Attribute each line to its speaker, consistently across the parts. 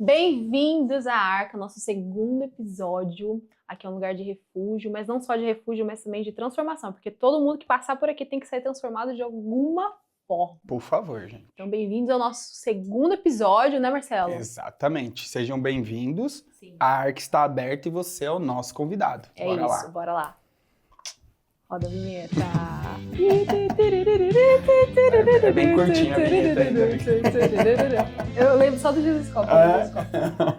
Speaker 1: Bem-vindos à Arca, nosso segundo episódio. Aqui é um lugar de refúgio, mas não só de refúgio, mas também de transformação, porque todo mundo que passar por aqui tem que ser transformado de alguma forma.
Speaker 2: Por favor, gente.
Speaker 1: Então, bem-vindos ao nosso segundo episódio, né, Marcelo?
Speaker 2: Exatamente. Sejam bem-vindos.
Speaker 1: Sim.
Speaker 2: A Arca está aberta e você é o nosso convidado.
Speaker 1: É
Speaker 2: Bora
Speaker 1: isso,
Speaker 2: lá.
Speaker 1: bora lá. Roda a vinheta.
Speaker 2: É bem curtinha a vinheta ainda.
Speaker 1: Eu lembro só do Jesus Cop.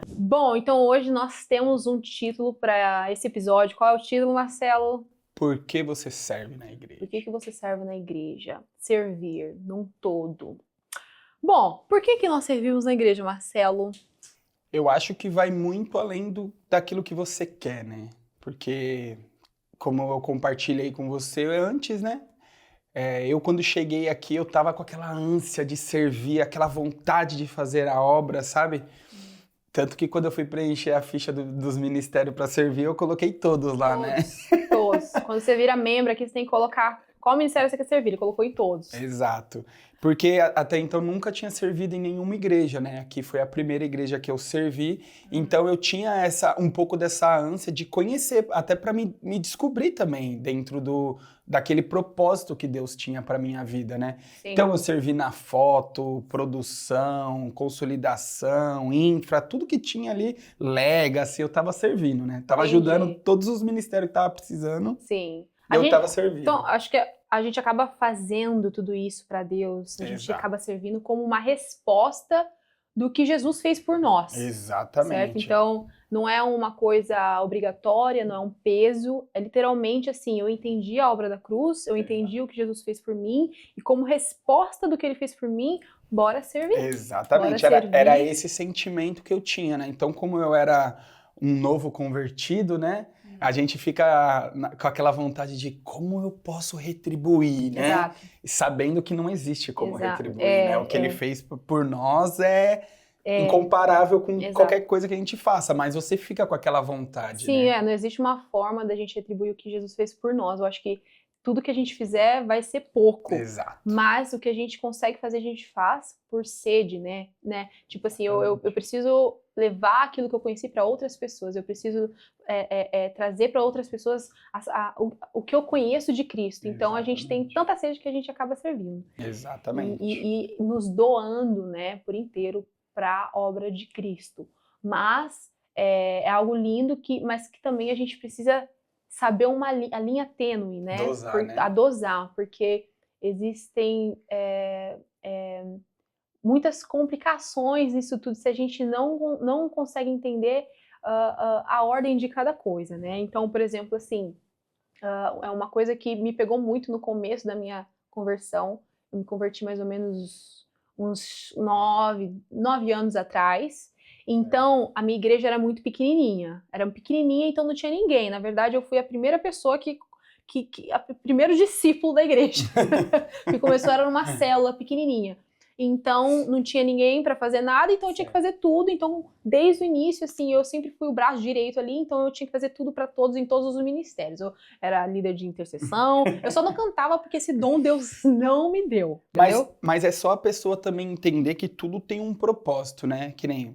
Speaker 1: Bom, então hoje nós temos um título para esse episódio. Qual é o título, Marcelo?
Speaker 2: Por que você serve na igreja?
Speaker 1: Por que você serve na igreja? Servir num todo. Bom, por que nós servimos na igreja, Marcelo?
Speaker 2: Eu acho que vai muito além daquilo que você quer, né? Porque, como eu compartilhei com você antes, né? Eu, quando cheguei aqui, eu tava com aquela ânsia de servir, aquela vontade de fazer a obra, sabe? Tanto que quando eu fui preencher a ficha dos ministérios para servir, eu coloquei todos lá, né?
Speaker 1: Todos. Quando você vira membro aqui, você tem que colocar qual ministério você quer servir. Ele colocou em todos.
Speaker 2: Exato. Porque até então nunca tinha servido em nenhuma igreja, né? Aqui foi a primeira igreja que eu servi. Então eu tinha um pouco dessa ânsia de conhecer, até para me descobrir também dentro daquele propósito que Deus tinha para minha vida, né?
Speaker 1: Sim.
Speaker 2: Então eu servi na foto, produção, consolidação, infra, tudo que tinha ali, legacy, eu tava servindo, né? Tava ajudando todos os ministérios que tava precisando.
Speaker 1: Sim.
Speaker 2: Eu tava servindo.
Speaker 1: Então, acho que a gente acaba fazendo tudo isso para Deus, a gente acaba servindo como uma resposta do que Jesus fez por nós.
Speaker 2: Exatamente.
Speaker 1: Certo? Então, não é uma coisa obrigatória, não é um peso, é literalmente assim, eu entendi a obra da cruz, eu entendi o que Jesus fez por mim, e como resposta do que ele fez por mim, bora servir.
Speaker 2: Exatamente, era esse sentimento que eu tinha, né? Então, como eu era um novo convertido, né? A gente fica com aquela vontade de como eu posso retribuir, né?
Speaker 1: Exato.
Speaker 2: Sabendo que não existe como retribuir, né? O que ele fez por nós é incomparável com qualquer coisa que a gente faça, mas você fica com aquela vontade,
Speaker 1: Sim,
Speaker 2: né?
Speaker 1: não existe uma forma da gente retribuir o que Jesus fez por nós. Eu acho que tudo que a gente fizer vai ser pouco.
Speaker 2: Exato.
Speaker 1: Mas o que a gente consegue fazer, a gente faz por sede, né? Tipo assim, eu preciso levar aquilo que eu conheci para outras pessoas. Eu preciso trazer para outras pessoas o que eu conheço de Cristo. Então, a gente tem tanta sede que a gente acaba servindo.
Speaker 2: Exatamente.
Speaker 1: E nos doando, né, por inteiro para a obra de Cristo. Mas é algo lindo, mas que também a gente precisa saber a linha tênue, né?
Speaker 2: A
Speaker 1: dosar, porque existem muitas complicações nisso tudo se a gente não consegue entender a ordem de cada coisa, né? Então, por exemplo, assim, é uma coisa que me pegou muito no começo da minha conversão. Eu me converti mais ou menos uns 9 anos atrás. Então, a minha igreja era muito pequenininha. Era pequenininha, então não tinha ninguém. Na verdade, eu fui a primeira pessoa primeiro discípulo da igreja. Que começou, era numa célula pequenininha. Então, não tinha ninguém para fazer nada, então eu tinha que fazer tudo. Então, desde o início, assim, eu sempre fui o braço direito ali, então eu tinha que fazer tudo para todos, em todos os ministérios. Eu era líder de intercessão, eu só não cantava porque esse dom Deus não me deu.
Speaker 2: Mas é só a pessoa também entender que tudo tem um propósito, né? Que nem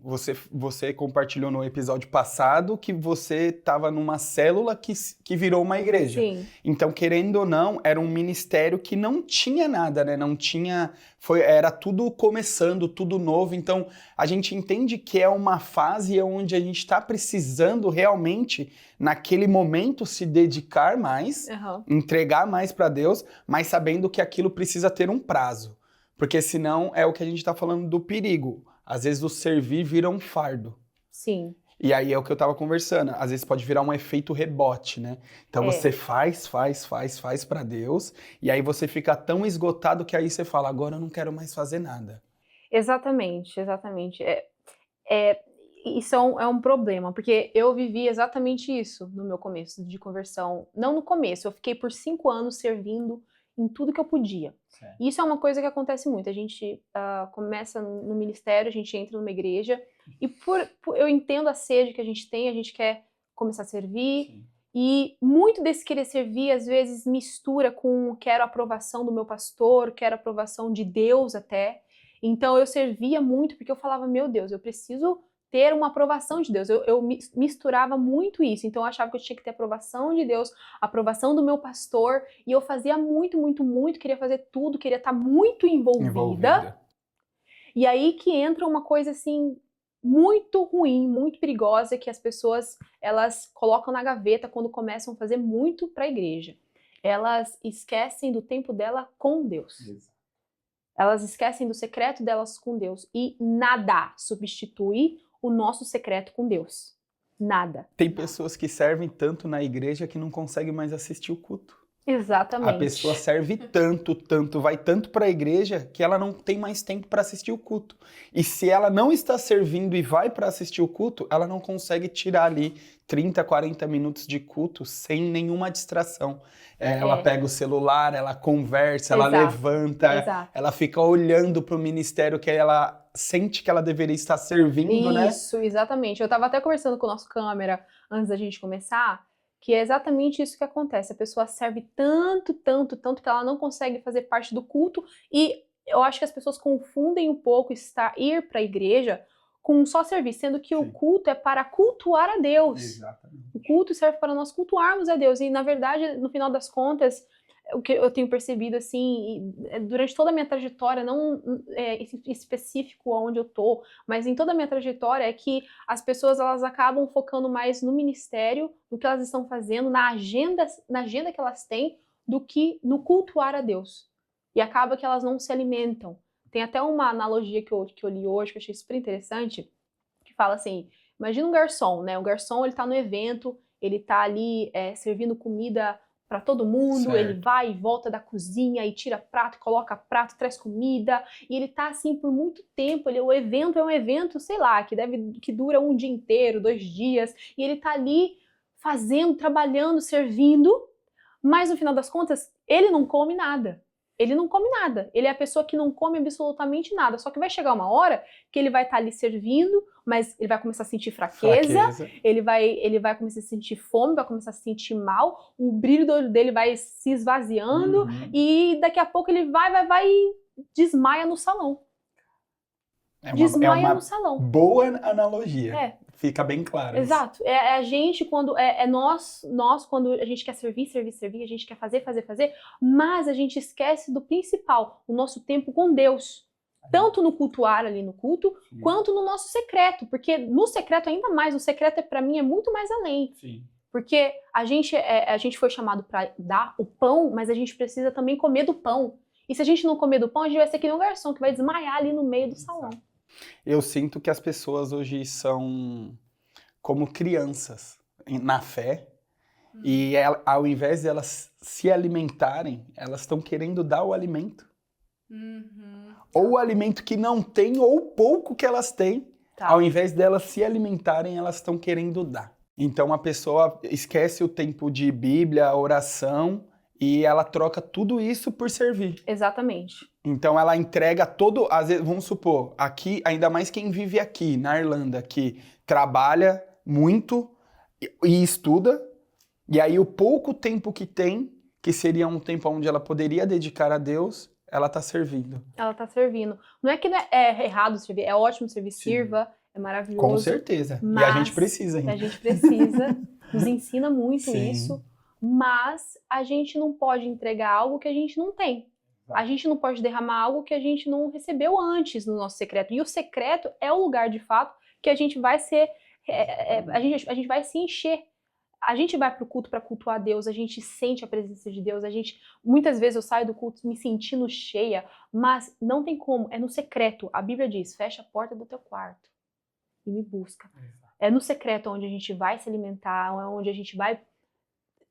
Speaker 2: você compartilhou no episódio passado que você estava numa célula que virou uma igreja.
Speaker 1: Sim.
Speaker 2: Então, querendo ou não, era um ministério que não tinha nada, né? Não tinha... Era tudo começando, tudo novo. Então, a gente entende que é uma fase onde a gente está precisando realmente, naquele momento, se dedicar mais, entregar mais para Deus, mas sabendo que aquilo precisa ter um prazo. Porque senão é o que a gente está falando do perigo. Às vezes o servir vira um fardo.
Speaker 1: Sim.
Speaker 2: E aí é o que eu tava conversando. Às vezes pode virar um efeito rebote, né? Então você faz pra Deus, e aí você fica tão esgotado que aí você fala, agora eu não quero mais fazer nada.
Speaker 1: Exatamente. Isso é um problema, porque eu vivi exatamente isso no meu começo de conversão. Não no começo, eu fiquei por 5 anos servindo em tudo que eu podia.
Speaker 2: Certo.
Speaker 1: Isso é uma coisa que acontece muito. A gente começa no ministério, a gente entra numa igreja, e eu entendo a sede que a gente tem, a gente quer começar a servir. Sim. E muito desse querer servir, às vezes, mistura com quero a aprovação do meu pastor, quero a aprovação de Deus até. Então eu servia muito porque eu falava, meu Deus, eu preciso ter uma aprovação de Deus. Eu misturava muito isso. Então eu achava que eu tinha que ter aprovação de Deus, aprovação do meu pastor, e eu fazia muito, muito, muito, queria fazer tudo, queria estar muito envolvida. E aí que entra uma coisa assim muito ruim, muito perigosa, que as pessoas elas colocam na gaveta quando começam a fazer muito para a igreja. Elas esquecem do tempo dela com Deus.
Speaker 2: Isso.
Speaker 1: Elas esquecem do secreto delas com Deus. E nada substitui o nosso secreto com Deus. Nada.
Speaker 2: Tem pessoas que servem tanto na igreja que não conseguem mais assistir o culto.
Speaker 1: Exatamente.
Speaker 2: A pessoa serve tanto, vai tanto para a igreja que ela não tem mais tempo para assistir o culto. E se ela não está servindo e vai para assistir o culto, ela não consegue tirar ali 30, 40 minutos de culto sem nenhuma distração. Ela pega o celular, ela conversa, ela levanta, ela fica olhando para o ministério que ela sente que ela deveria estar servindo, né?
Speaker 1: Isso, exatamente. Eu estava até conversando com o nosso câmera antes da gente começar, que é exatamente isso que acontece. A pessoa serve tanto que ela não consegue fazer parte do culto, e eu acho que as pessoas confundem um pouco ir para a igreja com só servir, sendo que o culto é para cultuar a Deus.
Speaker 2: Exatamente.
Speaker 1: O culto serve para nós cultuarmos a Deus, e na verdade, no final das contas, o que eu tenho percebido, assim, durante toda a minha trajetória, não específico onde eu tô, mas em toda a minha trajetória, é que as pessoas, elas acabam focando mais no ministério, no que elas estão fazendo, na agenda que elas têm, do que no cultuar a Deus. E acaba que elas não se alimentam. Tem até uma analogia que eu li hoje, que eu achei super interessante, que fala assim, imagina um garçom, né? O garçom, ele tá no evento, ele tá ali servindo comida para todo mundo, certo. Ele vai e volta da cozinha e tira prato, coloca prato, traz comida, e ele tá assim por muito tempo. O evento é um evento, sei lá, que dura um dia inteiro, 2 dias, e ele tá ali fazendo, trabalhando, servindo, mas no final das contas, ele não come nada. Ele não come nada. Ele é a pessoa que não come absolutamente nada. Só que vai chegar uma hora que ele vai estar ali servindo, mas ele vai começar a sentir fraqueza. Ele vai começar a sentir fome, vai começar a se sentir mal, o brilho do olho dele vai se esvaziando, e daqui a pouco ele vai e desmaia no salão. Desmaia no salão.
Speaker 2: Boa analogia. Fica bem claro.
Speaker 1: Exato. É a gente quando... nós quando a gente quer servir, a gente quer fazer, mas a gente esquece do principal, o nosso tempo com Deus. Tanto no cultuar ali no culto, quanto no nosso secreto. Porque no secreto, ainda mais, o secreto pra mim é muito mais além.
Speaker 2: Sim.
Speaker 1: Porque a gente foi chamado pra dar o pão, mas a gente precisa também comer do pão. E se a gente não comer do pão, a gente vai ser que nem um garçom que vai desmaiar ali no meio do salão.
Speaker 2: Eu sinto que as pessoas hoje são como crianças na fé, e ao invés de elas se alimentarem, elas estão querendo dar o alimento. Ou o alimento que não tem, ou o pouco que elas têm, ao invés delas se alimentarem, elas estão querendo dar. Então a pessoa esquece o tempo de Bíblia, oração, e ela troca tudo isso por servir.
Speaker 1: Exatamente.
Speaker 2: Então ela entrega todo, às vezes, vamos supor, aqui, ainda mais quem vive aqui, na Irlanda, que trabalha muito e estuda, e aí o pouco tempo que tem, que seria um tempo onde ela poderia dedicar a Deus, ela tá servindo.
Speaker 1: Ela tá servindo. Não é que é errado servir, é ótimo servir, sirva, é maravilhoso.
Speaker 2: Com certeza. E a gente precisa ainda.
Speaker 1: A gente precisa, nos ensina muito isso, mas a gente não pode entregar algo que a gente não tem. A gente não pode derramar algo que a gente não recebeu antes no nosso secreto. E o secreto é o lugar, de fato, que a gente vai ser... a gente vai se encher. A gente vai pro culto para cultuar a Deus, a gente sente a presença de Deus, muitas vezes eu saio do culto me sentindo cheia, mas não tem como, é no secreto. A Bíblia diz, fecha a porta do teu quarto e me busca. É no secreto onde a gente vai se alimentar, onde a gente vai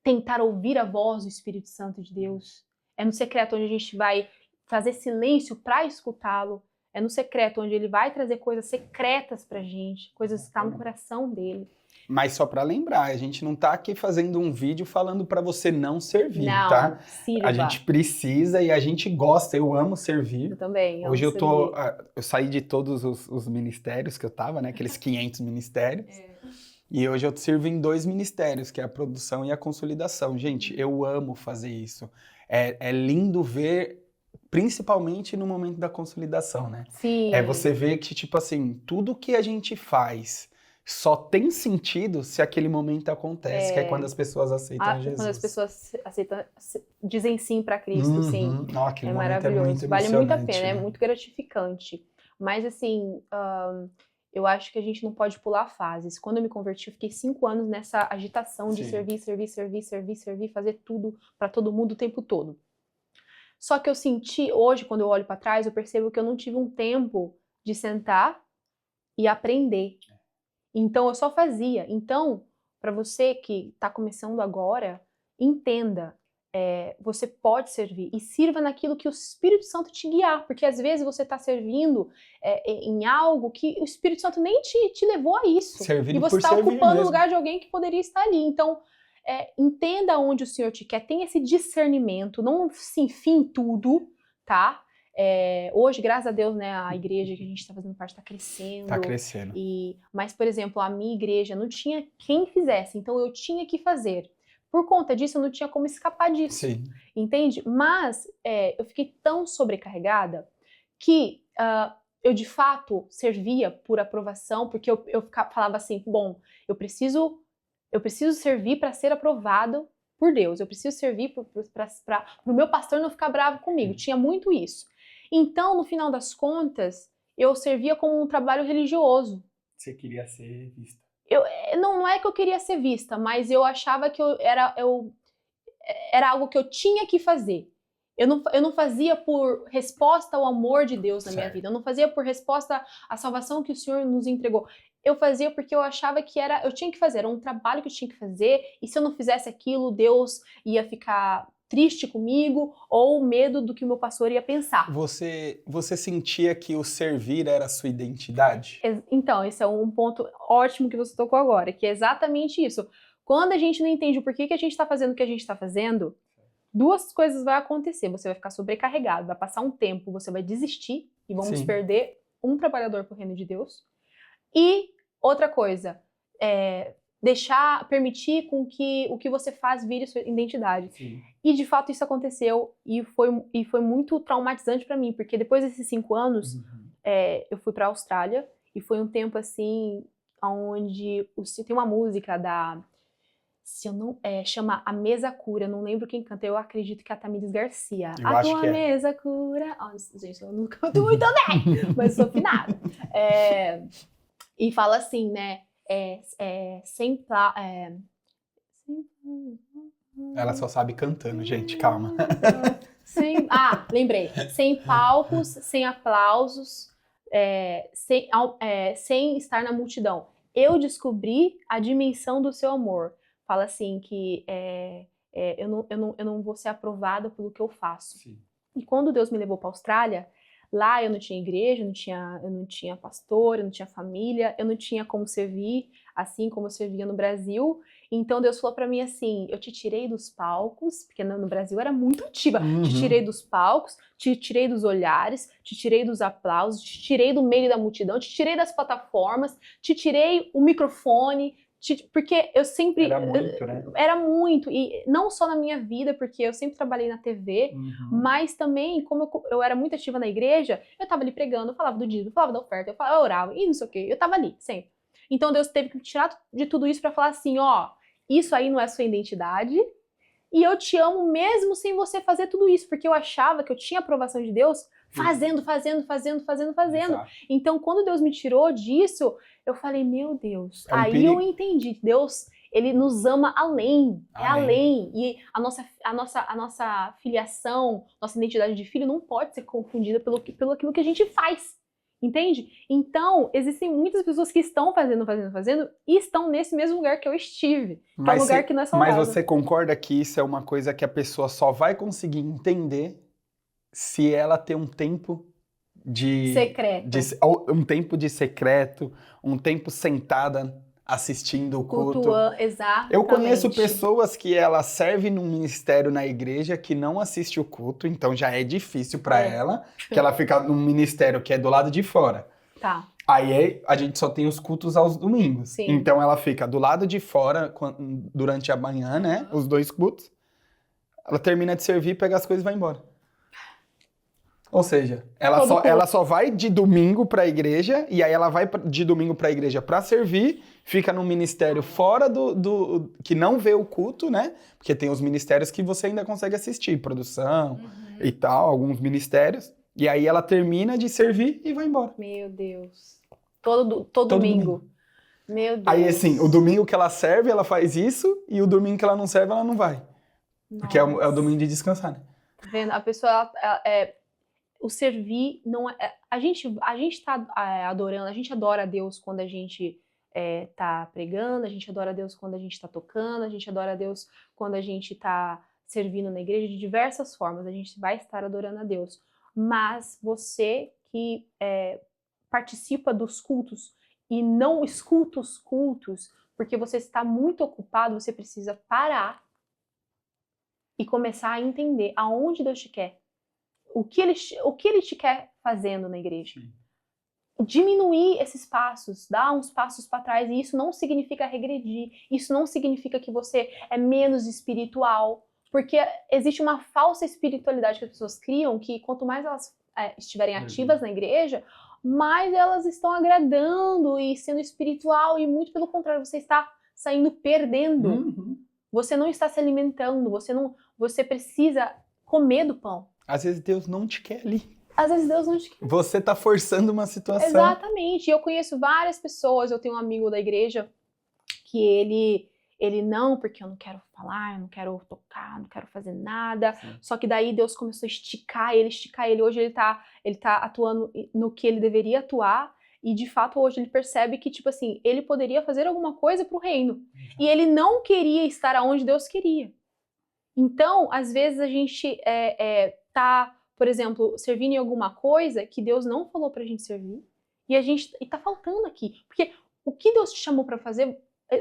Speaker 1: tentar ouvir a voz do Espírito Santo de Deus. É no secreto onde a gente vai fazer silêncio para escutá-lo. É no secreto onde ele vai trazer coisas secretas pra gente, coisas que estão no coração dele.
Speaker 2: Mas só para lembrar, a gente não tá aqui fazendo um vídeo falando para você não servir,
Speaker 1: não,
Speaker 2: tá?
Speaker 1: Sirva.
Speaker 2: A gente precisa e a gente gosta, eu amo servir.
Speaker 1: Eu também.
Speaker 2: Hoje eu saí de todos os ministérios que eu tava, né? Aqueles 500 ministérios. E hoje eu sirvo em 2 ministérios, que é a produção e a consolidação. Gente, eu amo fazer isso. É lindo ver principalmente no momento da consolidação, né?
Speaker 1: Sim.
Speaker 2: É você ver que, tipo assim, tudo que a gente faz só tem sentido se aquele momento acontece, que é quando as pessoas aceitam Jesus.
Speaker 1: Quando as pessoas dizem sim para Cristo, sim.
Speaker 2: Não, aquele
Speaker 1: É
Speaker 2: momento
Speaker 1: maravilhoso.
Speaker 2: é muito
Speaker 1: Vale muito a
Speaker 2: emocionante,
Speaker 1: pena, é
Speaker 2: né?
Speaker 1: muito gratificante. Mas assim, eu acho que a gente não pode pular fases. Quando eu me converti, eu fiquei 5 anos nessa agitação de
Speaker 2: Sim.
Speaker 1: servir, fazer tudo para todo mundo o tempo todo. Só que eu senti, hoje, quando eu olho para trás, eu percebo que eu não tive um tempo de sentar e aprender. Então, eu só fazia. Então, para você que está começando agora, entenda, você pode servir e sirva naquilo que o Espírito Santo te guiar, porque às vezes você está servindo em algo que o Espírito Santo nem te levou a isso.
Speaker 2: Servindo
Speaker 1: e você
Speaker 2: por
Speaker 1: está
Speaker 2: servir
Speaker 1: ocupando o
Speaker 2: mesmo.
Speaker 1: lugar de alguém que poderia estar ali. Então, entenda onde o Senhor te quer, tenha esse discernimento, não se enfie em tudo, tá? Hoje, graças a Deus, né, a igreja que a gente está fazendo parte está crescendo.
Speaker 2: Tá crescendo.
Speaker 1: Mas, por exemplo, a minha igreja não tinha quem fizesse, então eu tinha que fazer. Por conta disso, eu não tinha como escapar disso.
Speaker 2: Sim.
Speaker 1: Entende? Mas eu fiquei tão sobrecarregada que eu, de fato, servia por aprovação, porque eu falava assim, bom, eu preciso servir para ser aprovado por Deus. Eu preciso servir para o meu pastor não ficar bravo comigo. Tinha muito isso. Então, no final das contas, eu servia como um trabalho religioso.
Speaker 2: Você queria ser vista.
Speaker 1: Não é que eu queria ser vista, mas eu achava que era algo que eu tinha que fazer. Eu não fazia por resposta ao amor de Deus na minha vida. Eu não fazia por resposta à salvação que o Senhor nos entregou. Eu fazia porque eu achava que eu tinha que fazer, era um trabalho que eu tinha que fazer, e se eu não fizesse aquilo, Deus ia ficar triste comigo, ou medo do que o meu pastor ia pensar.
Speaker 2: Você sentia que o servir era a sua identidade?
Speaker 1: Então, esse é um ponto ótimo que você tocou agora, que é exatamente isso. Quando a gente não entende o porquê que a gente está fazendo o que a gente está fazendo, 2 coisas vão acontecer. Você vai ficar sobrecarregado, vai passar um tempo, você vai desistir, e vamos perder um trabalhador para o reino de Deus. E outra coisa, permitir com que o que você faz vire sua identidade.
Speaker 2: Sim.
Speaker 1: E de fato isso aconteceu e foi muito traumatizante para mim, porque depois desses 5 anos, eu fui para a Austrália e foi um tempo assim, onde tem uma música chama A Mesa Cura, eu não lembro quem canta, eu acredito que é a Tamires Garcia.
Speaker 2: Eu acho
Speaker 1: tua
Speaker 2: que é.
Speaker 1: mesa cura. Gente, eu não canto muito bem, mas sou afinada. E fala assim, né?
Speaker 2: Ela só sabe cantando, gente, calma.
Speaker 1: Lembrei. Sem palcos, sem aplausos, sem estar na multidão. Eu descobri a dimensão do seu amor. Fala assim que eu não vou ser aprovada pelo que eu faço.
Speaker 2: Sim.
Speaker 1: E quando Deus me levou para a Austrália, lá eu não tinha igreja, eu não tinha pastor, eu não tinha família, eu não tinha como servir assim como eu servia no Brasil. Então Deus falou para mim assim, eu te tirei dos palcos, porque no Brasil era muito ativa, te tirei dos palcos, te tirei dos olhares, te tirei dos aplausos, te tirei do meio da multidão, te tirei das plataformas, te tirei o microfone, porque eu sempre...
Speaker 2: Era muito, né?
Speaker 1: Era muito, e não só na minha vida, porque eu sempre trabalhei na TV, mas também, como eu era muito ativa na igreja, eu tava ali pregando, eu falava do dízimo, eu falava da oferta, eu orava, e não sei o quê, eu tava ali, sempre. Então Deus teve que me tirar de tudo isso pra falar assim, ó, isso aí não é sua identidade, e eu te amo mesmo sem você fazer tudo isso, porque eu achava que eu tinha aprovação de Deus fazendo.
Speaker 2: Exato.
Speaker 1: Então, quando Deus me tirou disso, eu falei, meu Deus,
Speaker 2: É um
Speaker 1: aí
Speaker 2: perigo.
Speaker 1: eu entendi, Deus, ele nos ama além. E a nossa filiação, nossa identidade de filho não pode ser confundida pelo aquilo que a gente faz. Entende? Então, existem muitas pessoas que estão fazendo e estão nesse mesmo lugar que eu estive. Que é um lugar que não é saudável.
Speaker 2: Mas você concorda que isso é uma coisa que a pessoa só vai conseguir entender se ela ter um tempo de...
Speaker 1: secreto.
Speaker 2: Um tempo de secreto, um tempo sentada assistindo o culto.
Speaker 1: Exatamente.
Speaker 2: Eu conheço pessoas que ela serve num ministério na igreja que não assiste o culto, então já é difícil pra ela, que ela fica num ministério que é do lado de fora.
Speaker 1: Tá.
Speaker 2: Aí a gente só tem os cultos aos domingos.
Speaker 1: Sim.
Speaker 2: Então ela fica do lado de fora durante a manhã, né? Os 2 cultos. Ela termina de servir, pega as coisas e vai embora. Ou seja,
Speaker 1: Todo culto.
Speaker 2: ela só vai de domingo para a igreja, e aí ela vai de domingo para a igreja para servir, fica num ministério fora que não vê o culto, né? Porque tem os ministérios que você ainda consegue assistir, produção e tal, alguns ministérios. E aí ela termina de servir e vai embora.
Speaker 1: Meu Deus. Todo domingo. Meu Deus.
Speaker 2: Aí assim, o domingo que ela serve, ela faz isso, e o domingo que ela não serve, ela não vai. Porque é o domingo de descansar, né?
Speaker 1: Tá vendo? A pessoa, o servir não é... A gente tá adorando, a gente adora a Deus quando a gente tá pregando, a gente adora a Deus quando a gente tá tocando, a gente adora a Deus quando a gente tá servindo na igreja, de diversas formas, a gente vai estar adorando a Deus. Mas você que participa dos cultos e não escuta os cultos, porque você está muito ocupado, você precisa parar e começar a entender aonde Deus te quer. O que ele te quer fazendo na igreja.
Speaker 2: Sim.
Speaker 1: Diminuir esses passos, dar uns passos para trás, e isso não significa regredir, isso não significa que você é menos espiritual, porque existe uma falsa espiritualidade que as pessoas criam, que quanto mais elas estiverem ativas na igreja, mais elas estão agradando e sendo espiritual, e muito pelo contrário, você está saindo perdendo. Você não está se alimentando, você precisa comer do pão.
Speaker 2: Às vezes Deus não te quer ali.
Speaker 1: Às vezes Deus não te quer.
Speaker 2: Você tá forçando uma situação.
Speaker 1: Exatamente. Eu conheço várias pessoas, eu tenho um amigo da igreja que ele não, porque eu não quero falar, eu não quero tocar, não quero fazer nada. Sim. Só que daí Deus começou a esticar ele. Hoje ele tá atuando no que ele deveria atuar. E de fato hoje ele percebe que, tipo assim, ele poderia fazer alguma coisa pro reino. E ele não queria estar onde Deus queria. Então, às vezes a gente tá, por exemplo, servindo em alguma coisa que Deus não falou pra gente servir, e tá faltando aqui. Porque o que Deus te chamou pra fazer,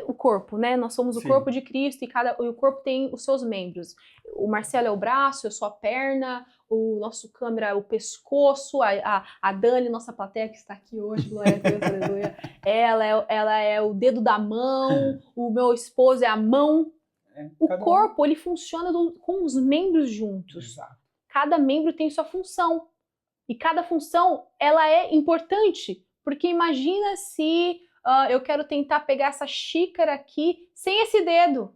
Speaker 1: o corpo, né? Nós somos o corpo de Cristo, e o corpo tem os seus membros. O Marcelo é o braço, eu sou a perna, o nosso câmera é o pescoço, a Dani, nossa plateia que está aqui hoje, glória a Deus, aleluia, ela é o dedo da mão, o meu esposo é a mão. O corpo, ele funciona com os membros juntos. Exato. Cada membro tem sua função. E cada função, ela é importante. Porque imagina se eu quero tentar pegar essa xícara aqui sem esse dedo.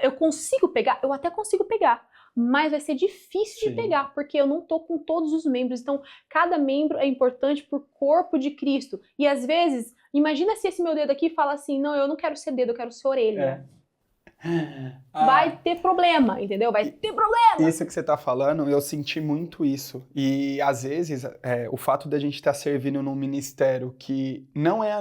Speaker 1: Eu consigo pegar? Eu até consigo pegar. Mas vai ser difícil de pegar, porque eu não tô com todos os membros. Então, cada membro é importante pro corpo de Cristo. E às vezes, imagina se esse meu dedo aqui fala assim, não, eu não quero ser dedo, eu quero ser orelha. Vai ter problema, entendeu? Vai ter problema.
Speaker 2: Isso que você tá falando, eu senti muito isso. E às vezes, o fato da gente estar servindo num ministério que não é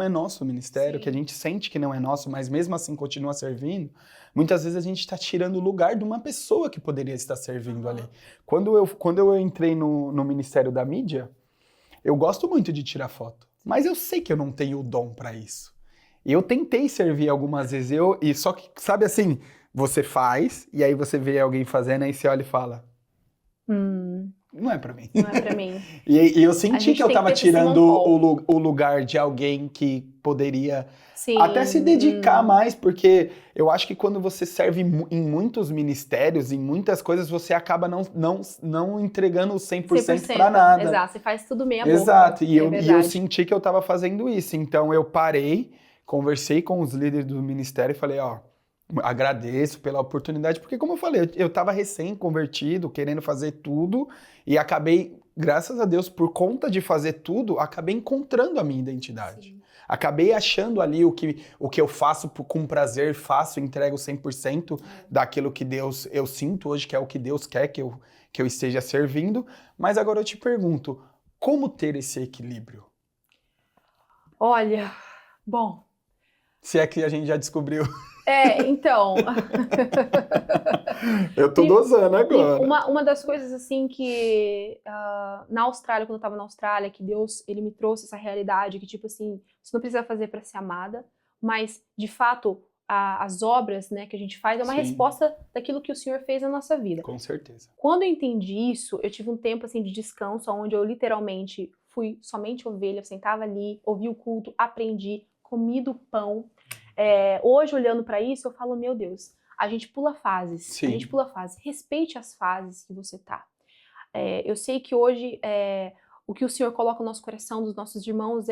Speaker 2: nosso ministério, que a gente sente que não é nosso, mas mesmo assim continua servindo, muitas vezes a gente está tirando o lugar de uma pessoa que poderia estar servindo ali. Quando eu entrei no Ministério da Mídia, eu gosto muito de tirar foto, mas eu sei que eu não tenho o dom para isso. E eu tentei servir algumas vezes, e só que, sabe assim, você faz, e aí você vê alguém fazendo, aí você olha e fala, não é pra mim.
Speaker 1: Não é pra mim.
Speaker 2: E eu senti que eu tava tirando o lugar de alguém que poderia até se dedicar mais, porque eu acho que quando você serve em muitos ministérios, em muitas coisas, você acaba não entregando 100% pra nada.
Speaker 1: Exato, você faz tudo meia boca.
Speaker 2: Exato, e eu senti que eu tava fazendo isso, então eu parei, conversei com os líderes do ministério e falei, agradeço pela oportunidade, porque como eu falei, eu estava recém-convertido, querendo fazer tudo, e acabei, graças a Deus, por conta de fazer tudo, acabei encontrando a minha identidade. Sim. Acabei achando ali o que eu faço com prazer, faço, entrego 100% daquilo que eu sinto hoje, que é o que Deus quer que eu esteja servindo. Mas agora eu te pergunto, como ter esse equilíbrio?
Speaker 1: Olha, bom...
Speaker 2: Se é que a gente já descobriu.
Speaker 1: Então...
Speaker 2: Eu tô dosando agora.
Speaker 1: Uma das coisas, assim, que... na Austrália, quando eu tava na Austrália, que Deus, ele me trouxe essa realidade que, tipo assim, você não precisa fazer pra ser amada, mas, de fato, as obras, né, que a gente faz é uma resposta daquilo que o Senhor fez na nossa vida.
Speaker 2: Com certeza.
Speaker 1: Quando eu entendi isso, eu tive um tempo, assim, de descanso, onde eu, literalmente, fui somente ovelha, eu sentava ali, ouvi o culto, aprendi, comi do pão. Hoje, olhando pra isso, eu falo, meu Deus, a gente pula fases. Sim. A gente pula fases. Respeite as fases que você tá. Eu sei que hoje o que o Senhor coloca no nosso coração dos nossos irmãos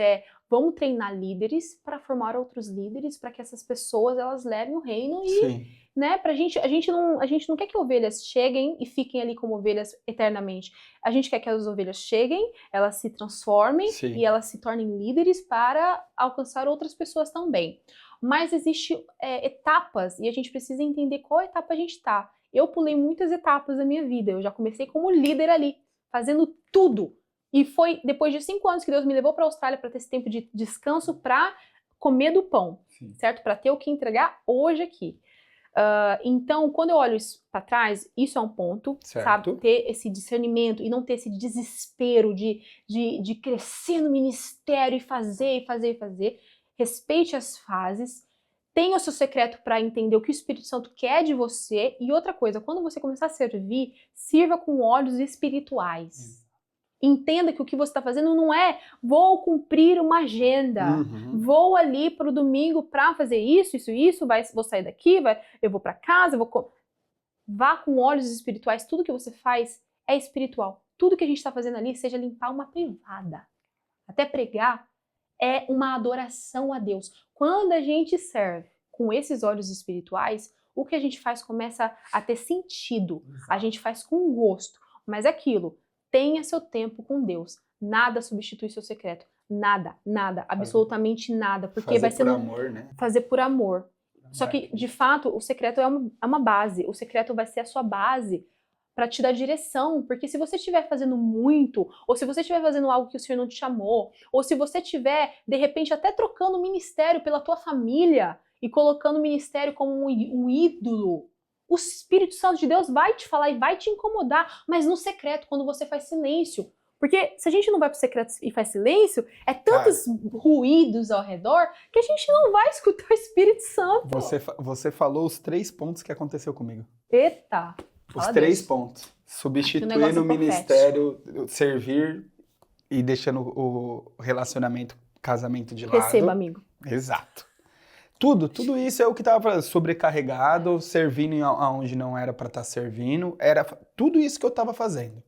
Speaker 1: vamos treinar líderes para formar outros líderes, para que essas pessoas elas levem o reino e,
Speaker 2: Sim.
Speaker 1: né, a gente não quer que ovelhas cheguem e fiquem ali como ovelhas eternamente. A gente quer que as ovelhas cheguem, elas se transformem
Speaker 2: Sim.
Speaker 1: e elas se tornem líderes para alcançar outras pessoas também. Mas existem etapas e a gente precisa entender qual etapa a gente está. Eu pulei muitas etapas da minha vida. Eu já comecei como líder ali, fazendo tudo. E foi depois de 5 anos que Deus me levou para a Austrália para ter esse tempo de descanso para comer do pão,
Speaker 2: Sim.
Speaker 1: certo? Para ter o que entregar hoje aqui. Então, quando eu olho isso para trás, isso é um ponto,
Speaker 2: Certo.
Speaker 1: sabe? Ter esse discernimento e não ter esse desespero de crescer no ministério e fazer. Respeite as fases. Tenha o seu secreto para entender o que o Espírito Santo quer de você. E outra coisa, quando você começar a servir, sirva com olhos espirituais. Entenda que o que você está fazendo não é vou cumprir uma agenda, vou ali para o domingo para fazer isso, vou sair daqui, eu vou para casa, vá com olhos espirituais. Tudo que você faz é espiritual. Tudo que a gente está fazendo ali, seja limpar uma privada, até pregar, é uma adoração a Deus. Quando a gente serve com esses olhos espirituais, o que a gente faz começa a ter sentido. A gente faz com gosto. Mas é aquilo, tenha seu tempo com Deus. Nada substitui seu secreto. Nada, absolutamente nada. Porque vai ser
Speaker 2: por amor, né?
Speaker 1: Fazer por amor. Só que, de fato, o secreto é uma base. O secreto vai ser a sua base para te dar direção, porque se você estiver fazendo muito, ou se você estiver fazendo algo que o Senhor não te chamou, ou se você estiver, de repente, até trocando o ministério pela tua família e colocando o ministério como um ídolo, o Espírito Santo de Deus vai te falar e vai te incomodar, mas no secreto, quando você faz silêncio. Porque se a gente não vai pro secreto e faz silêncio, é tantos ruídos ao redor que a gente não vai escutar o Espírito Santo.
Speaker 2: Você falou os 3 pontos que aconteceu comigo.
Speaker 1: Eita!
Speaker 2: Os 3 pontos. Substituir no ministério, servir e deixando o relacionamento, casamento de lado.
Speaker 1: Receba, amigo.
Speaker 2: Exato. Tudo isso é o que estava sobrecarregado, servindo aonde não era para estar servindo. Era tudo isso que eu estava fazendo.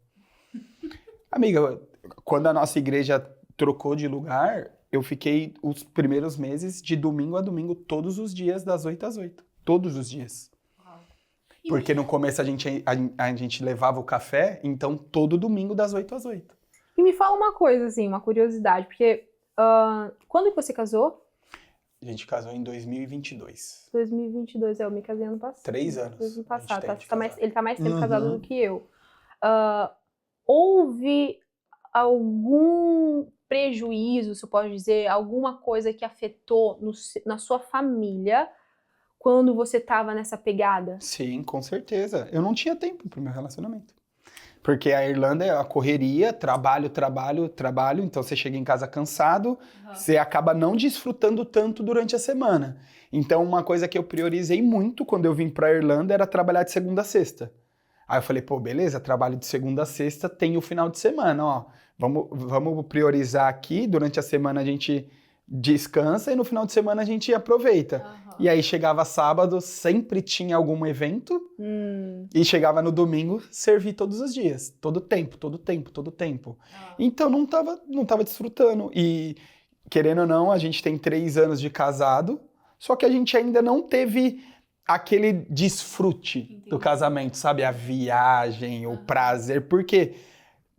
Speaker 2: Amiga, quando a nossa igreja trocou de lugar, eu fiquei os primeiros meses de domingo a domingo, todos os dias, das 8 às 8. Todos os dias. Porque no começo a gente levava o café, então todo domingo das 8 às 8.
Speaker 1: E me fala uma coisa, assim, uma curiosidade, porque quando que você casou?
Speaker 2: A gente casou em 2022.
Speaker 1: 2022, eu me casei ano passado.
Speaker 2: 3 anos.
Speaker 1: Ano passado, ele tá mais tempo casado do que eu. Houve algum prejuízo, se eu posso dizer, alguma coisa que afetou na sua família quando você tava nessa pegada?
Speaker 2: Sim, com certeza. Eu não tinha tempo pro meu relacionamento. Porque a Irlanda é a correria, trabalho, então você chega em casa cansado, você acaba não desfrutando tanto durante a semana. Então uma coisa que eu priorizei muito quando eu vim pra Irlanda era trabalhar de segunda a sexta. Aí eu falei, pô, beleza, trabalho de segunda a sexta, tem o final de semana, ó. Vamos priorizar aqui, durante a semana a gente descansa e no final de semana a gente aproveita. E aí chegava sábado, sempre tinha algum evento, e chegava no domingo, servi todos os dias, todo tempo. Então não tava desfrutando. E querendo ou não, a gente tem 3 anos de casado, só que a gente ainda não teve aquele desfrute do casamento, sabe? A viagem, o prazer, porque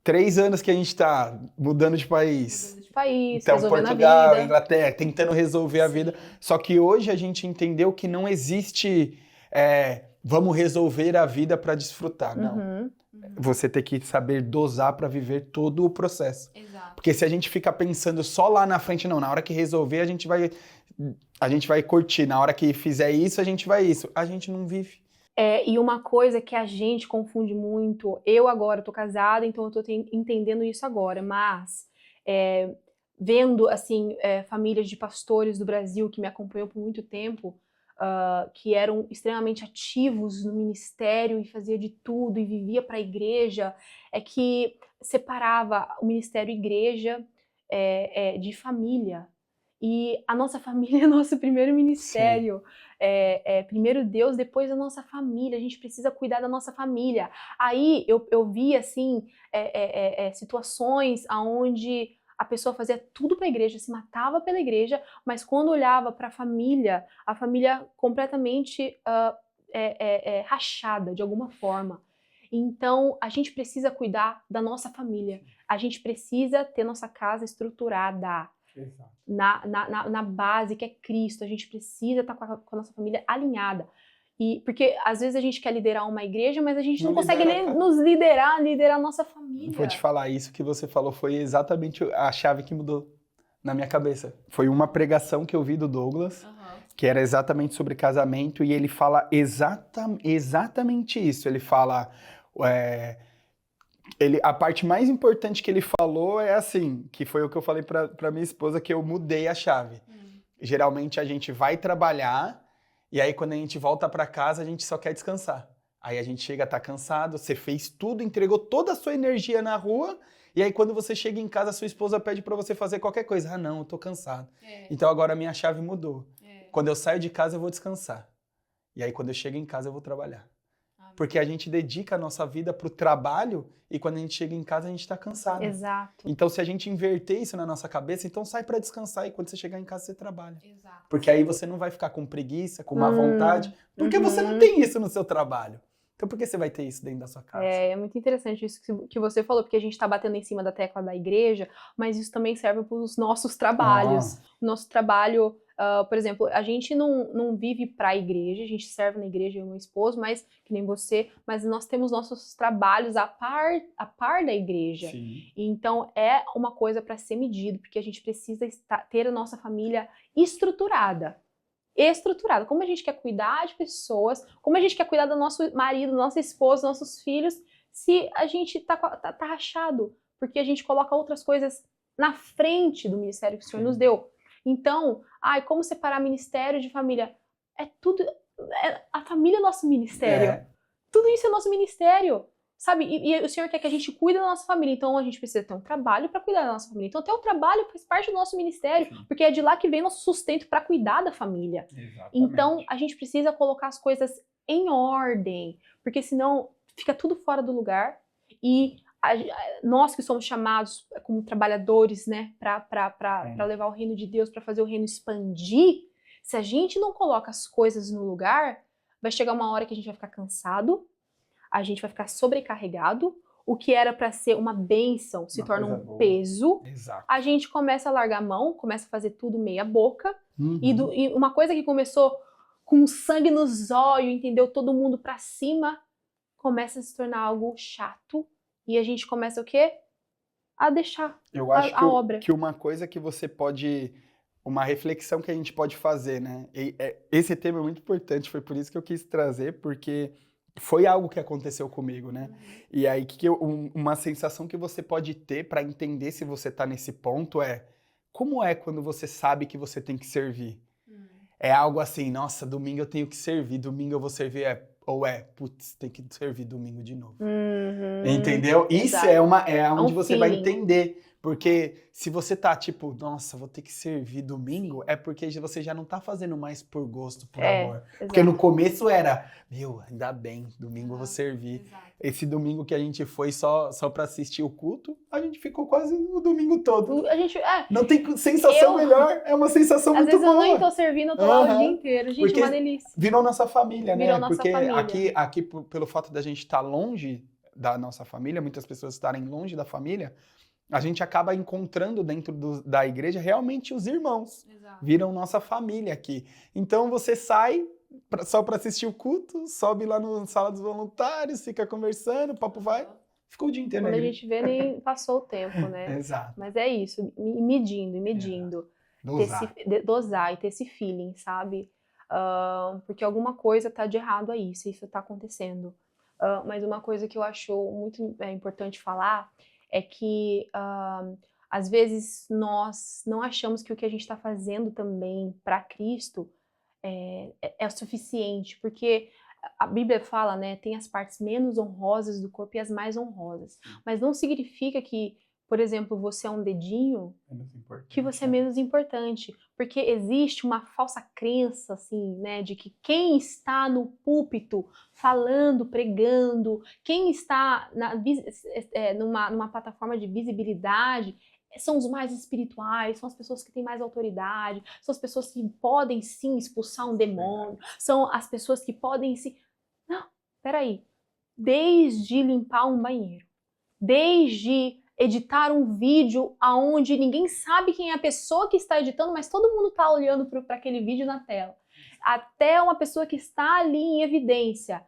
Speaker 2: 3 anos que a gente tá mudando de país. Então, Portugal, Inglaterra, tentando resolver a vida. Só que hoje a gente entendeu que não existe vamos resolver a vida para desfrutar, não. Você tem que saber dosar para viver todo o processo.
Speaker 1: Exato.
Speaker 2: Porque se a gente fica pensando só lá na frente, não, na hora que resolver a gente vai curtir, na hora que fizer isso, a gente vai isso. A gente não vive.
Speaker 1: E uma coisa que a gente confunde muito, eu agora tô casada, então eu tô entendendo isso agora, mas vendo, assim, famílias de pastores do Brasil que me acompanhou por muito tempo, que eram extremamente ativos no ministério e fazia de tudo e vivia para a igreja, é que separava o ministério igreja de família. E a nossa família é nosso primeiro ministério. Primeiro Deus, depois a nossa família. A gente precisa cuidar da nossa família. Aí eu vi, assim, situações onde a pessoa fazia tudo para a igreja, se matava pela igreja, mas quando olhava para a família completamente rachada de alguma forma. Então, a gente precisa cuidar da nossa família. A gente precisa ter nossa casa estruturada.
Speaker 2: Exato.
Speaker 1: Na base que é Cristo. A gente precisa estar com a nossa família alinhada. Porque às vezes a gente quer liderar uma igreja, mas a gente não consegue nem nos liderar a nossa família.
Speaker 2: Vou te falar, isso que você falou foi exatamente a chave que mudou na minha cabeça. Foi uma pregação que eu vi do Douglas, que era exatamente sobre casamento, e ele fala exatamente isso. Ele fala... a parte mais importante que ele falou é assim, que foi o que eu falei pra minha esposa, que eu mudei a chave. Geralmente a gente vai trabalhar, e aí quando a gente volta pra casa, a gente só quer descansar. Aí a gente chega, tá cansado, você fez tudo, entregou toda a sua energia na rua, e aí quando você chega em casa, a sua esposa pede pra você fazer qualquer coisa. Ah, não, eu tô cansado. Então agora a minha chave mudou. Quando eu saio de casa, eu vou descansar. E aí quando eu chego em casa, eu vou trabalhar. Porque a gente dedica a nossa vida pro trabalho e quando a gente chega em casa a gente tá cansado.
Speaker 1: Exato.
Speaker 2: Então se a gente inverter isso na nossa cabeça, então sai pra descansar e quando você chegar em casa você trabalha.
Speaker 1: Exato.
Speaker 2: Porque aí você não vai ficar com preguiça, com má vontade, porque você não tem isso no seu trabalho. Então por que você vai ter isso dentro da sua casa?
Speaker 1: É muito interessante isso que você falou, porque a gente tá batendo em cima da tecla da igreja, mas isso também serve para os nossos trabalhos. O nosso trabalho... por exemplo, a gente não vive para a igreja, a gente serve na igreja, eu e meu esposo, mas que nem você, mas nós temos nossos trabalhos a par da igreja.
Speaker 2: Sim.
Speaker 1: Então é uma coisa para ser medido, porque a gente precisa ter a nossa família estruturada. Como a gente quer cuidar de pessoas, como a gente quer cuidar do nosso marido, nossa esposa, nossos filhos, se a gente tá rachado, porque a gente coloca outras coisas na frente do ministério que o Senhor nos deu. Então, como separar ministério de família? É tudo... a família é nosso ministério. Tudo isso é nosso ministério. Sabe? E o Senhor quer que a gente cuide da nossa família. Então, a gente precisa ter um trabalho para cuidar da nossa família. Então, até o trabalho faz parte do nosso ministério. Sim. Porque é de lá que vem nosso sustento para cuidar da família. Exatamente. Então, a gente precisa colocar as coisas em ordem. Porque senão, fica tudo fora do lugar. E... nós que somos chamados como trabalhadores, né, para levar o reino de Deus, para fazer o reino expandir, se a gente não coloca as coisas no lugar, vai chegar uma hora que a gente vai ficar cansado, a gente vai ficar sobrecarregado, o que era para ser uma bênção se torna um peso. Exato. A gente começa a largar a mão, começa a fazer tudo meia boca, e uma coisa que começou com sangue nos olhos, entendeu? Todo mundo para cima, começa a se tornar algo chato. E a gente começa o quê? A deixar a obra.
Speaker 2: Que uma coisa que você pode... Uma reflexão que a gente pode fazer, né? Esse tema é muito importante, foi por isso que eu quis trazer, porque foi algo que aconteceu comigo, né? E aí, uma sensação que você pode ter para entender se você tá nesse ponto é... Como é quando você sabe que você tem que servir? É algo assim, nossa, domingo eu tenho que servir, domingo eu vou servir... putz, tem que servir domingo de novo. Entendeu? Isso é onde você vai entender. Porque se você tá tipo, nossa, vou ter que servir domingo, é porque você já não tá fazendo mais por gosto, por amor. Exato. Porque no começo era, ainda bem, domingo eu vou servir. Exato. Esse domingo que a gente foi só pra assistir o culto, a gente ficou quase o domingo todo. Não tem sensação melhor, é uma sensação muito boa.
Speaker 1: Às vezes eu nem tô servindo, eu tô lá o dia inteiro. Gente, porque uma delícia.
Speaker 2: Virou nossa família, né?
Speaker 1: Virou nossa família.
Speaker 2: Aqui, pelo fato da gente estar longe da nossa família, muitas pessoas estarem longe da família, a gente acaba encontrando dentro da igreja realmente os irmãos. Exato. Viram nossa família aqui. Então você sai só para assistir o culto, sobe lá na sala dos voluntários, fica conversando, o papo vai, ficou o dia inteiro.
Speaker 1: Quando a gente vê, nem passou o tempo, né?
Speaker 2: Exato.
Speaker 1: Mas é isso, medindo. Dosar e ter esse feeling, sabe? Porque alguma coisa tá de errado aí, se isso tá acontecendo. Mas uma coisa que eu acho muito importante falar é que às vezes nós não achamos que o que a gente está fazendo também para Cristo é o suficiente, porque a Bíblia fala, né, tem as partes menos honrosas do corpo e as mais honrosas, mas não significa que por exemplo, você é um dedinho,
Speaker 2: Menos importante,
Speaker 1: que você é
Speaker 2: né?
Speaker 1: menos importante, porque existe uma falsa crença, assim, né, de que quem está no púlpito falando, pregando, quem está numa plataforma de visibilidade são os mais espirituais, são as pessoas que têm mais autoridade, são as pessoas que podem sim expulsar um demônio, são as pessoas que podem sim... Não, peraí. Desde limpar um banheiro, desde editar um vídeo aonde ninguém sabe quem é a pessoa que está editando, mas todo mundo está olhando para aquele vídeo na tela. Até uma pessoa que está ali em evidência.